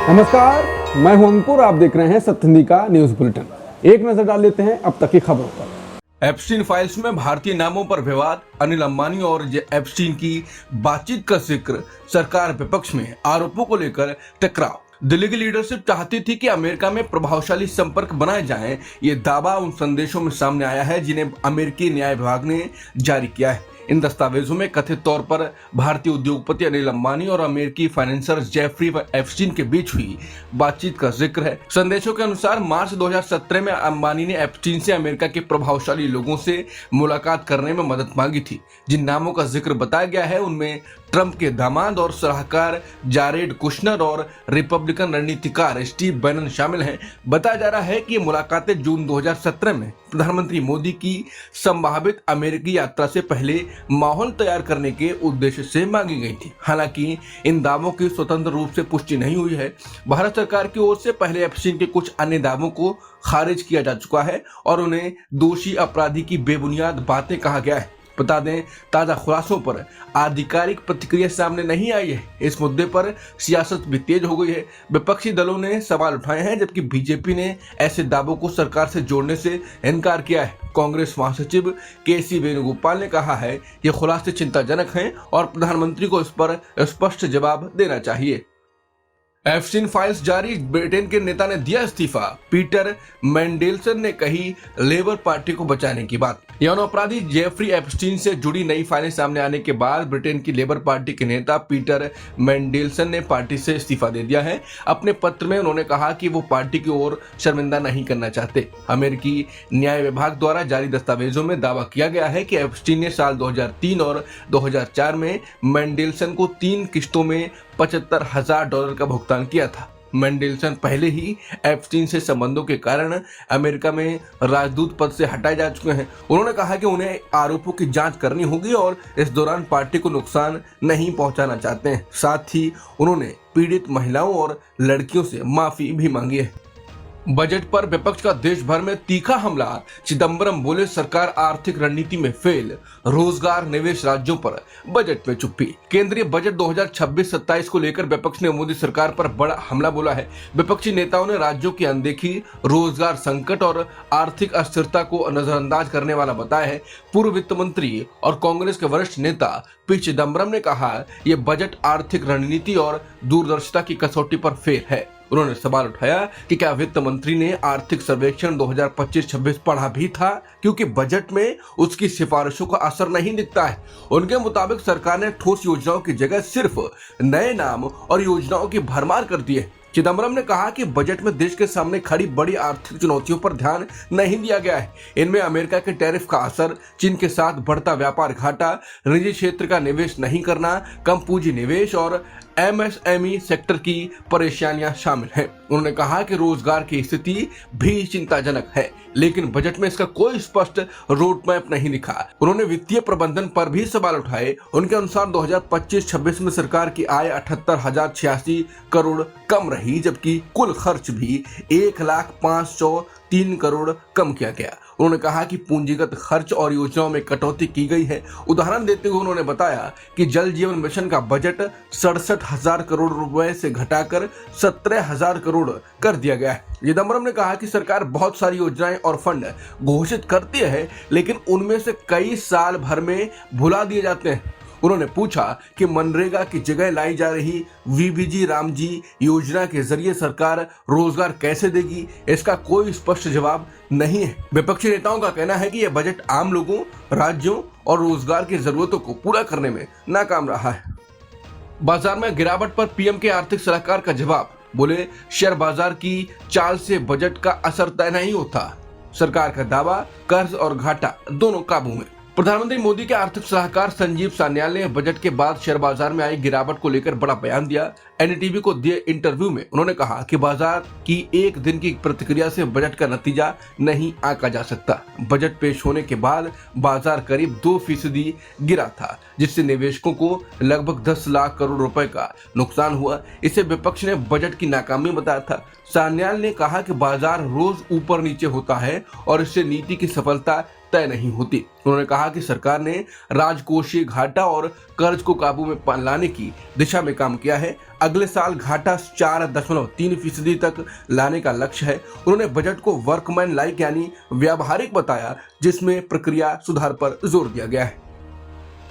नमस्कार, मैं हूं अंकुर। आप देख रहे हैं सत्य हिंदी का न्यूज बुलेटिन। एक नजर डाल लेते हैं अब तक की खबरों पर। एप्स्टीन फाइल्स में भारतीय नामों पर विवाद, अनिल अंबानी और एप्स्टीन की बातचीत का जिक्र, सरकार विपक्ष में आरोपों को लेकर टकराव। दिल्ली की लीडरशिप चाहती थी कि अमेरिका में प्रभावशाली संपर्क बनाए जाएं। ये दावा उन संदेशों में सामने आया है जिन्हें अमेरिकी न्याय विभाग ने जारी किया है। इन दस्तावेजों में कथित तौर पर भारतीय उद्योगपति अनिल अंबानी और अमेरिकी फाइनेंसर जेफरी एप्स्टीन के बीच हुई बातचीत का जिक्र है। संदेशों के अनुसार मार्च 2017 में अंबानी ने एप्स्टीन से अमेरिका के प्रभावशाली लोगों से मुलाकात करने में मदद मांगी थी। जिन नामों का जिक्र बताया गया है उनमें ट्रंप के दामाद और सलाहकार जारेड कुशनर और रिपब्लिकन रणनीतिकार स्टीव बैनन शामिल हैं। बताया जा रहा है कि ये मुलाकातें जून 2017 में प्रधानमंत्री मोदी की संभावित अमेरिकी यात्रा से पहले माहौल तैयार करने के उद्देश्य से मांगी गई थी। हालांकि इन दावों की स्वतंत्र रूप से पुष्टि नहीं हुई है। भारत सरकार की ओर से पहले एप्स्टीन के कुछ अन्य दावों को खारिज किया जा चुका है और उन्हें दोषी अपराधी की बेबुनियाद बातें कहा गया है। बता दें, ताजा खुलासों पर आधिकारिक प्रतिक्रिया सामने नहीं आई है। इस मुद्दे पर सियासत भी तेज हो गई है। विपक्षी दलों ने सवाल उठाए हैं, जबकि बीजेपी ने ऐसे दावों को सरकार से जोड़ने से इनकार किया है। कांग्रेस महासचिव के.सी. वेणुगोपाल ने कहा है ये खुलासे चिंताजनक हैं और प्रधानमंत्री को इस पर स्पष्ट जवाब देना चाहिए। एप्स्टीन फाइल्स जारी, ब्रिटेन के नेता ने दिया इस्तीफा। पीटर मेंडेलसन ने कही लेबर पार्टी को बचाने की बात। यौन अपराधी जेफरी एप्स्टीन से जुड़ी नई फाइलें सामने आने के बाद ब्रिटेन की लेबर पार्टी के नेता पीटर मेंडेलसन ने पार्टी से इस्तीफा दे दिया है। अपने पत्र में उन्होंने कहा कि वो पार्टी की ओर शर्मिंदा नहीं करना चाहते। अमेरिकी न्याय विभाग द्वारा जारी दस्तावेजों में दावा किया गया है कि एप्स्टीन ने साल 2003 और 2004 में मेंडेलसन को 3 किस्तों में $75,000 का भुगतान किया था। मेंडेलसन पहले ही एप्स्टीन से संबंधों के कारण अमेरिका में राजदूत पद से हटाए जा चुके हैं। उन्होंने कहा कि उन्हें आरोपों की जांच करनी होगी और इस दौरान पार्टी को नुकसान नहीं पहुंचाना चाहते हैं। साथ ही उन्होंने पीड़ित महिलाओं और लड़कियों से माफी भी मांगी है। बजट पर विपक्ष का देश भर में तीखा हमला, चिदंबरम बोले सरकार आर्थिक रणनीति में फेल, रोजगार निवेश राज्यों पर बजट में चुप्पी। केंद्रीय बजट 2026-27 को लेकर विपक्ष ने मोदी सरकार पर बड़ा हमला बोला है। विपक्षी नेताओं ने राज्यों की अनदेखी, रोजगार संकट और आर्थिक अस्थिरता को नजरअंदाज करने वाला बताया है। पूर्व वित्त मंत्री और कांग्रेस के वरिष्ठ नेता पी चिदंबरम ने कहा यह बजट आर्थिक रणनीति और दूरदर्शिता की कसौटी पर फेल है। उन्होंने सवाल उठाया कि क्या वित्त मंत्री ने आर्थिक सर्वेक्षण 2025-26 पढ़ा भी था, क्योंकि बजट में उसकी सिफारिशों का असर नहीं दिखता है। उनके मुताबिक सरकार ने ठोस योजनाओं की जगह सिर्फ नए नाम और योजनाओं की भरमार कर दी है। चिदंबरम ने कहा कि बजट में देश के सामने खड़ी बड़ी आर्थिक चुनौतियों पर ध्यान नहीं दिया गया है। इनमें अमेरिका के टैरिफ का असर, चीन के साथ बढ़ता व्यापार घाटा, निजी क्षेत्र का निवेश नहीं करना, कम पूंजी निवेश और एमएसएमई सेक्टर की परेशानियां शामिल हैं। उन्होंने कहा कि रोजगार की स्थिति भी चिंताजनक है, लेकिन बजट में इसका कोई स्पष्ट रोड मैप नहीं दिखा। उन्होंने वित्तीय प्रबंधन पर भी सवाल उठाए। उनके अनुसार 2025-26 में सरकार की आय 78,086 करोड़ कम रही, जबकि कुल खर्च भी 1,05,03 करोड़ कम किया गया। उन्होंने कहा कि पूंजीगत खर्च और योजनाओं में कटौती की गई है। उदाहरण देते हुए उन्होंने बताया कि जल जीवन मिशन का बजट 67,000 करोड़ रुपए से घटाकर 17,000 करोड़ कर दिया गया है। चिदंबरम ने कहा कि सरकार बहुत सारी योजनाएं और फंड घोषित करती है, लेकिन उनमें से कई साल भर में भुला दिए जाते हैं। उन्होंने पूछा कि मनरेगा की जगह लाई जा रही वीबीजी रामजी योजना के जरिए सरकार रोजगार कैसे देगी। इसका कोई स्पष्ट जवाब नहीं है। विपक्षी नेताओं का कहना है कि यह बजट आम लोगों, राज्यों और रोजगार की जरूरतों को पूरा करने में नाकाम रहा है। बाजार में गिरावट पर पीएम के आर्थिक सलाहकार का जवाब, बोले शेयर बाजार की चाल से बजट का असर तय नहीं होता। सरकार का दावा, कर्ज और घाटा दोनों काबू में। प्रधानमंत्री मोदी के आर्थिक सलाहकार संजीव सान्याल ने बजट के बाद शेयर बाजार में आई गिरावट को लेकर बड़ा बयान दिया। एनडीटीवी को दिए इंटरव्यू में उन्होंने कहा कि बाजार की एक दिन की प्रतिक्रिया से बजट का नतीजा नहीं आंका जा सकता। बजट पेश होने के बाद बाजार करीब 2% गिरा था, जिससे निवेशकों को लगभग 10 लाख करोड़ रुपए का नुकसान हुआ। इसे विपक्ष ने बजट की नाकामी बताया था। सान्याल ने कहा कि बाजार रोज ऊपर नीचे होता है और इससे नीति की सफलता तय नहीं होती। उन्होंने कहा कि सरकार ने राजकोषीय घाटा और कर्ज को काबू में लाने की दिशा में काम किया है। अगले साल घाटा 4.3% तक लाने का लक्ष्य है। उन्होंने बजट को वर्कमैन लाइक यानी व्यावहारिक बताया, जिसमें प्रक्रिया सुधार पर जोर दिया गया है।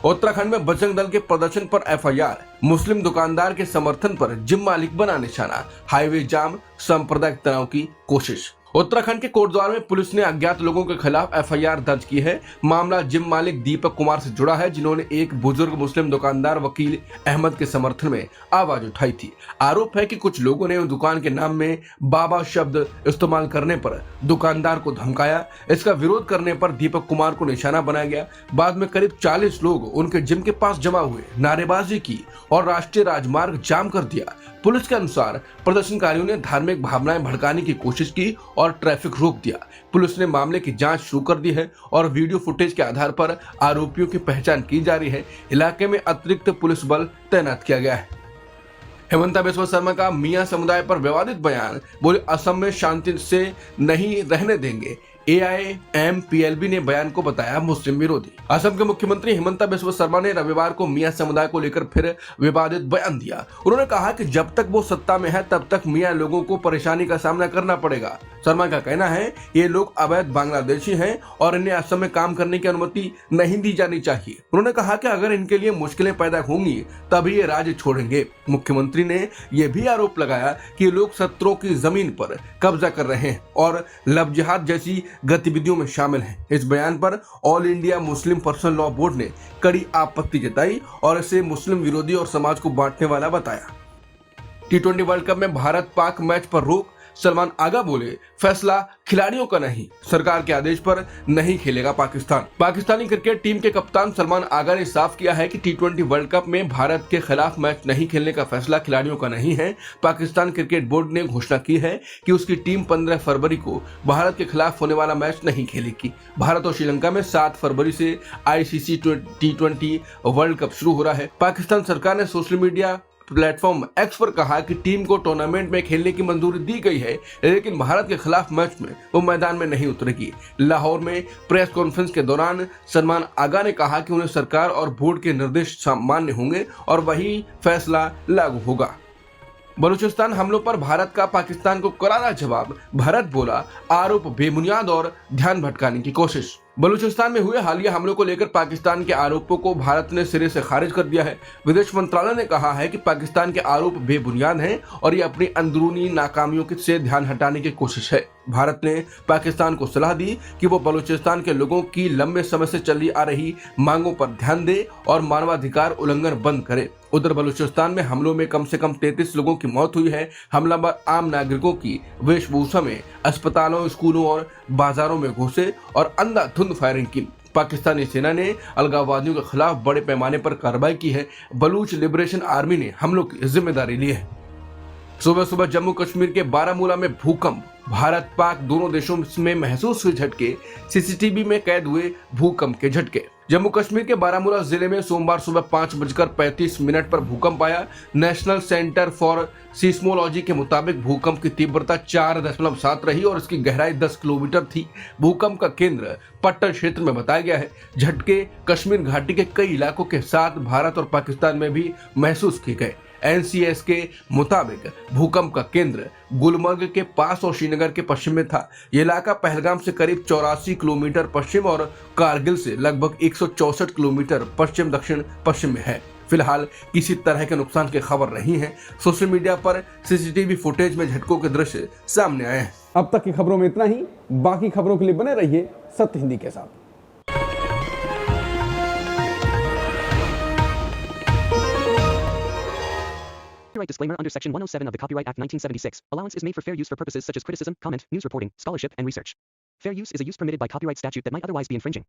उत्तराखंड में बजरंग दल के प्रदर्शन पर एफआईआर, मुस्लिम दुकानदार के समर्थन पर जिम मालिक बना निशाना, हाईवे जाम, सांप्रदायिक तनाव की कोशिश। उत्तराखंड के कोटद्वार में पुलिस ने अज्ञात लोगों के खिलाफ एफआईआर दर्ज की है। मामला जिम मालिक दीपक कुमार से जुड़ा है, जिन्होंने एक बुजुर्ग मुस्लिम दुकानदार वकील अहमद के समर्थन में आवाज उठाई थी। आरोप है कि कुछ लोगों ने दुकान के नाम में बाबा शब्द इस्तेमाल करने पर दुकानदार को धमकाया। इसका विरोध करने पर दीपक कुमार को निशाना बनाया गया। बाद में करीब 40 लोग उनके जिम के पास जमा हुए, नारेबाजी की और राष्ट्रीय राजमार्ग जाम कर दिया। पुलिस के अनुसार प्रदर्शनकारियों ने धार्मिक भावनाएं भड़काने की कोशिश की और ट्रैफिक रोक दिया। पुलिस ने मामले की जांच शुरू कर दी है और वीडियो फुटेज के आधार पर आरोपियों की पहचान की जा रही है। इलाके में अतिरिक्त पुलिस बल तैनात किया गया है। हेमंता बिस्वा शर्मा का मियां समुदाय पर विवादित बयान, बोले असम में शांति से नहीं रहने देंगे। AIMPLB ने बयान को बताया मुस्लिम विरोधी। असम के मुख्यमंत्री हेमंता बिस्वा शर्मा ने रविवार को मियां समुदाय को लेकर फिर विवादित बयान दिया। उन्होंने कहा कि जब तक वो सत्ता में है तब तक मियां लोगों को परेशानी का सामना करना पड़ेगा। शर्मा का कहना है ये लोग अवैध बांग्लादेशी हैं और इन्हें असम में काम करने की अनुमति नहीं दी जानी चाहिए। उन्होंने कहा कि अगर इनके लिए मुश्किलें पैदा होंगी तभी ये राज्य छोड़ेंगे। मुख्यमंत्री ने यह भी आरोप लगाया कि ये लोग शत्रुओं की जमीन पर कब्जा कर रहे हैं और लव जिहाद जैसी गतिविधियों में शामिल हैं। इस बयान पर all India Muslim personal law board ने कड़ी आपत्ति जताई और इसे मुस्लिम विरोधी और समाज को बांटने वाला बताया। T20 वर्ल्ड कप में भारत पाक मैच पर रोक, सलमान आगा बोले फैसला खिलाड़ियों का नहीं, सरकार के आदेश पर नहीं खेलेगा पाकिस्तान। पाकिस्तानी क्रिकेट टीम के कप्तान सलमान आगा ने साफ किया है कि T20 वर्ल्ड कप में भारत के खिलाफ मैच नहीं खेलने का फैसला खिलाड़ियों का नहीं है। पाकिस्तान क्रिकेट बोर्ड ने घोषणा की है कि उसकी टीम 15 फरवरी को भारत के खिलाफ होने वाला मैच नहीं खेलेगी। भारत और श्रीलंका में 7 फरवरी से ICC T20 वर्ल्ड कप शुरू हो रहा है। पाकिस्तान सरकार ने सोशल मीडिया प्लेटफॉर्म X पर कहा कि टीम को टूर्नामेंट में खेलने की मंजूरी दी गई है, लेकिन भारत के खिलाफ मैच में वो मैदान में नहीं उतरेगी। लाहौर में प्रेस कॉन्फ्रेंस के दौरान सलमान आगा ने कहा कि उन्हें सरकार और बोर्ड के निर्देश मान्य होंगे और वही फैसला लागू होगा। बलूचिस्तान हमलों पर भारत का पाकिस्तान को करारा जवाब, भारत बोला आरोप बेबुनियाद और ध्यान भटकाने की कोशिश। बलूचिस्तान में हुए हालिया हमलों को लेकर पाकिस्तान के आरोपों को भारत ने सिरे से खारिज कर दिया है। विदेश मंत्रालय ने कहा है कि पाकिस्तान के आरोप बेबुनियाद हैं और ये अपनी अंदरूनी नाकामियों से ध्यान हटाने की कोशिश है। भारत ने पाकिस्तान को सलाह दी कि वो बलूचिस्तान के लोगों की लंबे समय से चली आ रही मांगों पर ध्यान दे और मानवाधिकार उल्लंघन बंद करे। उधर बलूचिस्तान में हमलों में कम से कम 33 लोगों की मौत हुई है। हमलावर आम नागरिकों की वेशभूषा में अस्पतालों, स्कूलों और बाजारों में घुसे और अंधाधुंध फायरिंग की। पाकिस्तानी सेना ने अलगाववादियों के खिलाफ बड़े पैमाने पर कार्रवाई की है। बलूच लिबरेशन आर्मी ने हमलों की जिम्मेदारी ली है। सुबह सुबह जम्मू कश्मीर के बारामूला में भूकंप, भारत पाक दोनों देशों में महसूस हुए झटके, सीसीटीवी में कैद हुए भूकंप के झटके। जम्मू कश्मीर के बारामूला जिले में सोमवार सुबह 5:35 पर भूकंप आया। नेशनल सेंटर फॉर सीस्मोलॉजी के मुताबिक भूकंप की तीव्रता 4.7 रही और इसकी गहराई 10 किलोमीटर थी। भूकंप का केंद्र पट्टन क्षेत्र में बताया गया है। झटके कश्मीर घाटी के कई इलाकों के साथ भारत और पाकिस्तान में भी महसूस किए गए। NCS के मुताबिक भूकंप का केंद्र गुलमर्ग के पास और श्रीनगर के पश्चिम में था। यह इलाका पहलगाम से करीब 84 किलोमीटर पश्चिम और कारगिल से लगभग 164 किलोमीटर पश्चिम दक्षिण पश्चिम में है। फिलहाल किसी तरह के नुकसान की खबर नहीं है। सोशल मीडिया पर CCTV फुटेज में झटकों के दृश्य सामने आए हैं। अब तक की खबरों में इतना ही। बाकी खबरों के लिए बने रहिए सत्य हिंदी के साथ। Copyright disclaimer under Section 107 of the Copyright Act 1976. Allowance is made for fair use for purposes such as criticism, comment, news reporting, scholarship, and research. Fair use is a use permitted by copyright statute that might otherwise be infringing.